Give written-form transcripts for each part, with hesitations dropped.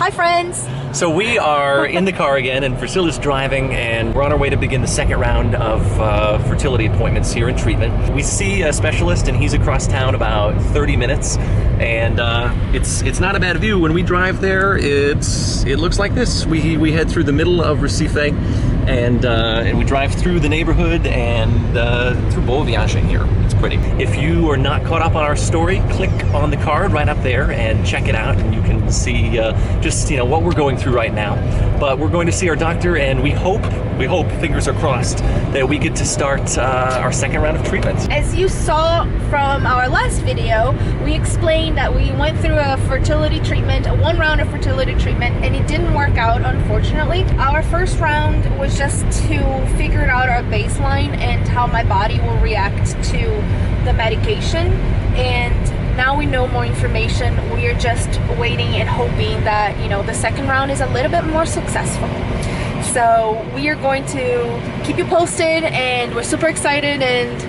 Hi friends! So we are in the car again, and Priscilla's driving, and we're on our way to begin the second round of fertility appointments here in treatment. We see a specialist, and he's across town about 30 minutes, and it's not a bad view. When we drive there, it looks like this. We head through the middle of Recife, and we drive through the neighborhood and through Boa Viagem here. It's pretty. If you are not caught up on our story, click on the card right up there and check it out, and you can see just what we're going through right now. But we're going to see our doctor, and we hope, fingers are crossed, that we get to start our second round of treatment. As you saw from our last video, we explained that we went through a fertility treatment, one round of fertility treatment, and it didn't work out, unfortunately. Our first round was just to figure out our baseline and how my body will react to the medication, and now we know more information. We are just waiting and hoping that the second round is a little bit more successful. So we are going to keep you posted, and we're super excited, and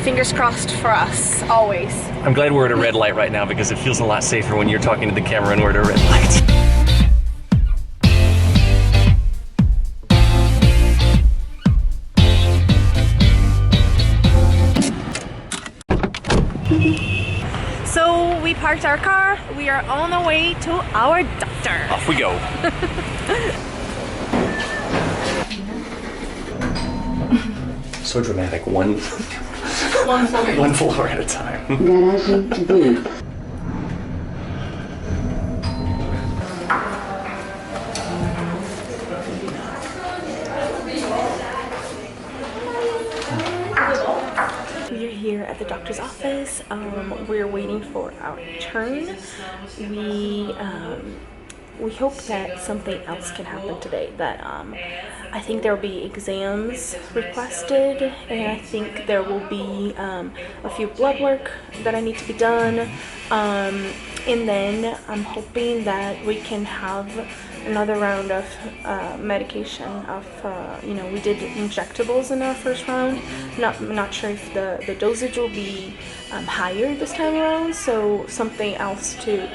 fingers crossed for us always. I'm glad we're at a red light right now, because it feels a lot safer when you're talking to the camera and we're at a red light. So we parked our car, we are on the way to our doctor. Off we go. So dramatic, one floor at a time. Garagem B. We are here at the doctor's office. We're waiting for our turn. We hope that something else can happen today. That I think there will be exams requested, and I think there will be a few blood work that I need to be done. And then I'm hoping that we can have another round of medication. We did injectables in our first round. Not sure if the dosage will be higher this time around, so something else to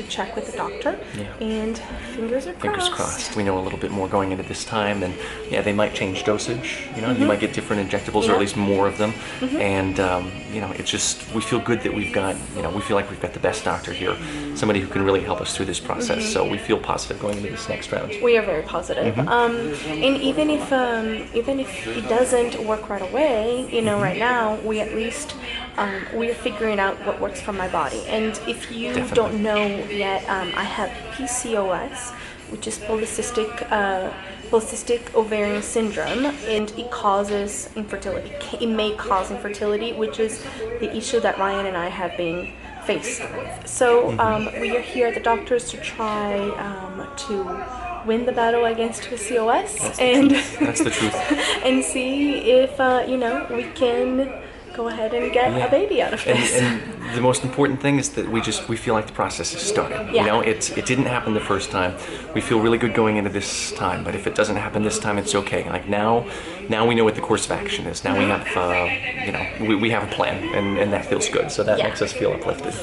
check with the doctor. Yeah. And fingers are crossed. Fingers crossed. We know a little bit more going into this time, and yeah, they might change dosage. You might get different injectables, or at least more of them. And it's just, we feel good that we've got, we feel like we've got the best doctor here, somebody who can really help us through this process. So we feel positive going into this next round. We are very positive. And even if it doesn't work right away, right now we at least we are figuring out what works for my body. And if you don't know yet, I have PCOS, which is polycystic ovarian syndrome, and it causes infertility. It may cause infertility, which is the issue that Ryan and I have been faced with. So we are here at the doctor's to try to win the battle against PCOS, That's the truth. and see if we can go ahead and get a baby out of this. And the most important thing is that we feel like the process has started. Yeah. It didn't happen the first time. We feel really good going into this time, but if it doesn't happen this time, it's okay. Like now we know what the course of action is. Now we have we have a plan, and that feels good. So that makes us feel uplifted.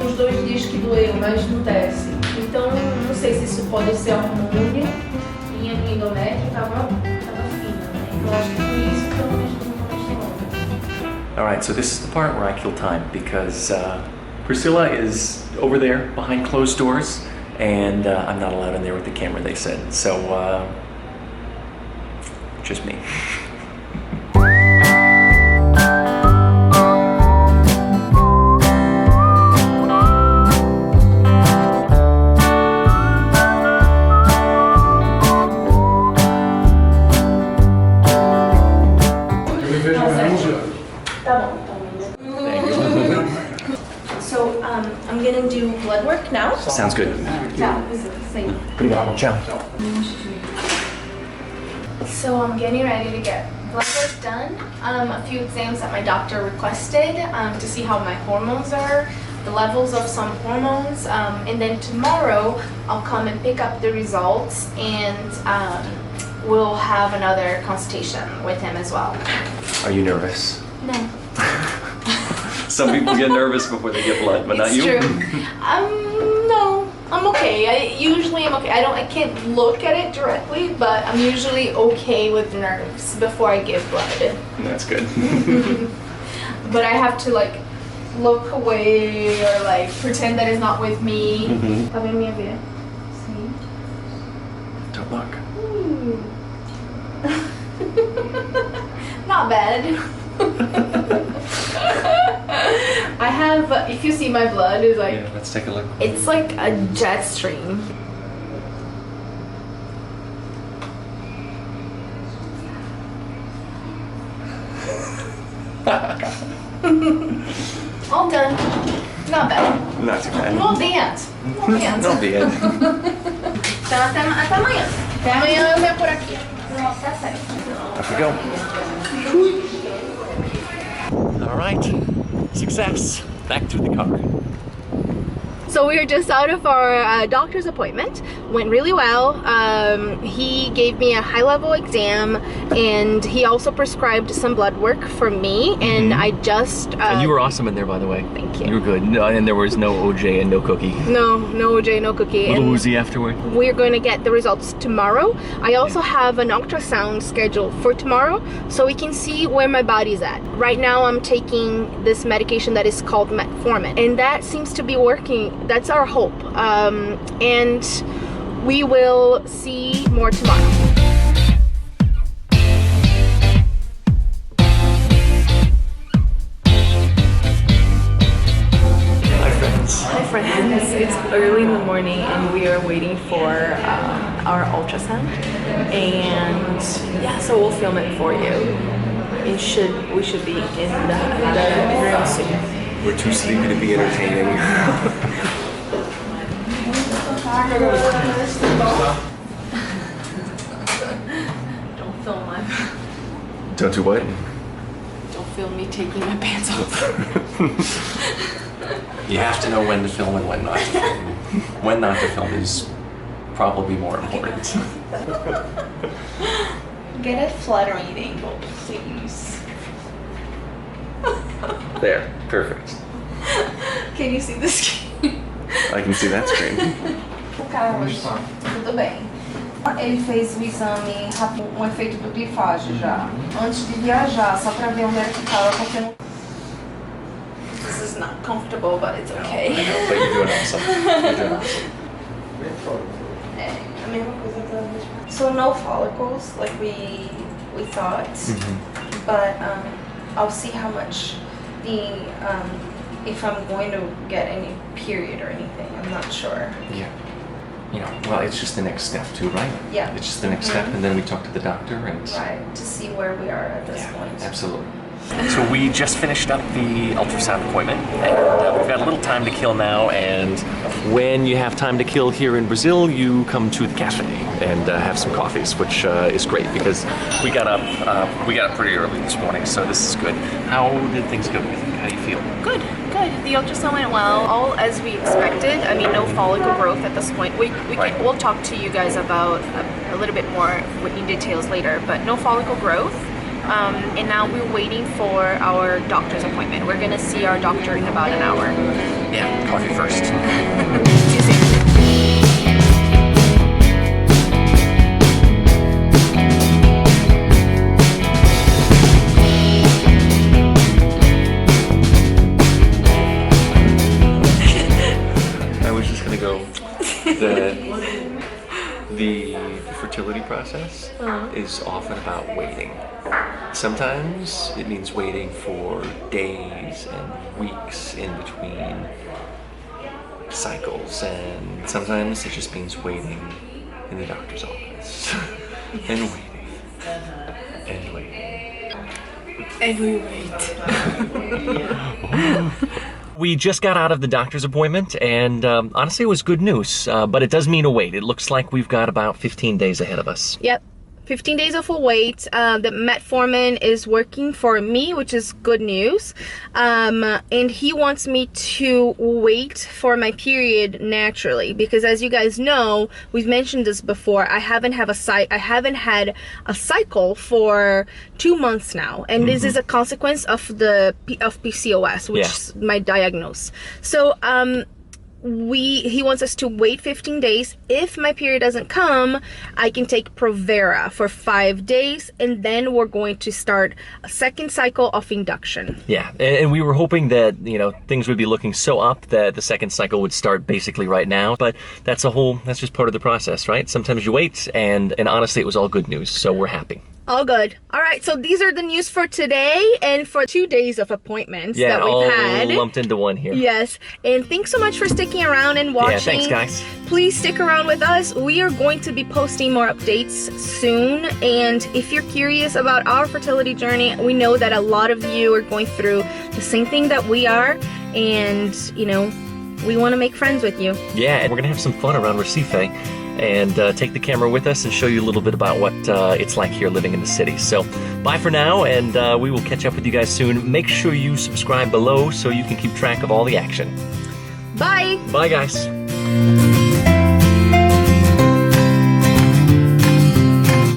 Os 2 dias que doeu, mas não desce. Então, não sei se isso pode ser hormônio. Minha endométrio tava fina, né? Então, acho que por isso que eu não mexo no colesterol. All right, so this is the part where I kill time, because Priscilla is over there behind closed doors, and I'm not allowed in there with the camera, they said. So, just me. So I'm gonna do blood work now. Sounds good. Ciao. Obrigado, ciao. So I'm getting ready to get blood work done, a few exams that my doctor requested to see how my hormones are, the levels of some hormones, and then tomorrow I'll come and pick up the results, and we'll have another consultation with him as well. Are you nervous? No. Some people get nervous before they get blood, but not you. It's true. No, I'm okay. I'm okay. I can't look at it directly, but I'm usually okay with nerves before I give blood. That's good. But I have to like look away or like pretend that it's not with me. Tá vendo minha veia? Sim. Don't look. Not bad. I have, if you see my blood, is like, yeah, let's take a look. It's like a jet stream. All done. Not bad. Not too bad. No dance. No dance. No bad. Então até amanhã. Até amanhã eu venho por aqui. Nossa, é sério. Off we go. All right. Success. Back to the car. So we were just out of our doctor's appointment. Went really well. He gave me a high-level exam, and he also prescribed some blood work for me. And I just and you were awesome in there, by the way. Thank you. You were good. No, and there was no OJ and no cookie. No OJ, no cookie. A little woozy afterward. We're going to get the results tomorrow. I also have an ultrasound scheduled for tomorrow, so we can see where my body's at. Right now, I'm taking this medication that is called metformin, and that seems to be working. That's our hope, and we will see more tomorrow. Hi friends, it's early in the morning and we are waiting for our ultrasound, and yeah, so we'll film it for you. We should be in the room soon. We're too sleepy to be entertaining. Don't film my... Don't do what? Don't film me taking my pants off. You have to know when to film and when not to film. When not to film is probably more important. Get a flattering angle, please. There, perfect. Can you see the screen? I can see that screen. O Carlos, tudo bem. Ele fez o exame, um efeito do grifagem já, antes de viajar, só pra ver onde é que tava, porque não... This is not comfortable, but it's okay. I know, but you're doing awesome. You're doing awesome. É, a mesma coisa da vez. So no follicles, like we thought, but I'll see how much if I'm going to get any period or anything. I'm not sure. Yeah. You know, well, it's just the next step too, right? Yeah. It's just the next step, and then we talk to the doctor and... Right, to see where we are at this point. Absolutely. So we just finished up the ultrasound appointment, and we've got a little time to kill now, and when you have time to kill here in Brazil, you come to the cafe and have some coffees, which is great because we got up pretty early this morning, so this is good. How did things go? How do you feel? Good. The ultrasound went well, all as we expected. I mean, no follicle growth at this point. We'll talk to you guys about a little bit more in details later, but no follicle growth. And now we're waiting for our doctor's appointment. We're gonna see our doctor in about an hour. Yeah, coffee first. See you soon. I was just gonna go. The fertility process is often about waiting. Sometimes it means waiting for days and weeks in between cycles, and sometimes it just means waiting in the doctor's office and waiting and waiting. And we wait. We just got out of the doctor's appointment, and honestly, it was good news, but it does mean a wait. It looks like we've got about 15 days ahead of us. Yep. 15 days of a wait. The metformin is working for me, which is good news. And he wants me to wait for my period naturally, because as you guys know, we've mentioned this before, I haven't had a cycle for 2 months now, and this is a consequence of PCOS, which is my diagnosis. So he wants us to wait 15 days. If my period doesn't come, I can take Provera for 5 days, and then we're going to start a second cycle of induction. Yeah, and we were hoping that, you know, things would be looking so up that the second cycle would start basically right now, but that's just part of the process, right? Sometimes you wait, and honestly, it was all good news, so we're happy. All good. All right, so these are the news for today and for 2 days of appointments that we've had. Yeah, all lumped into one here. Yes, and thanks so much for sticking around and watching. Yeah, thanks, guys. Please stick around with us. We are going to be posting more updates soon, and if you're curious about our fertility journey, we know that a lot of you are going through the same thing that we are, and, you know, we want to make friends with you. Yeah, and we're going to have some fun around Recife, and take the camera with us and show you a little bit about what it's like here living in the city. So bye for now, and we will catch up with you guys soon. Make sure you subscribe below so you can keep track of all the action. Bye! Bye, guys.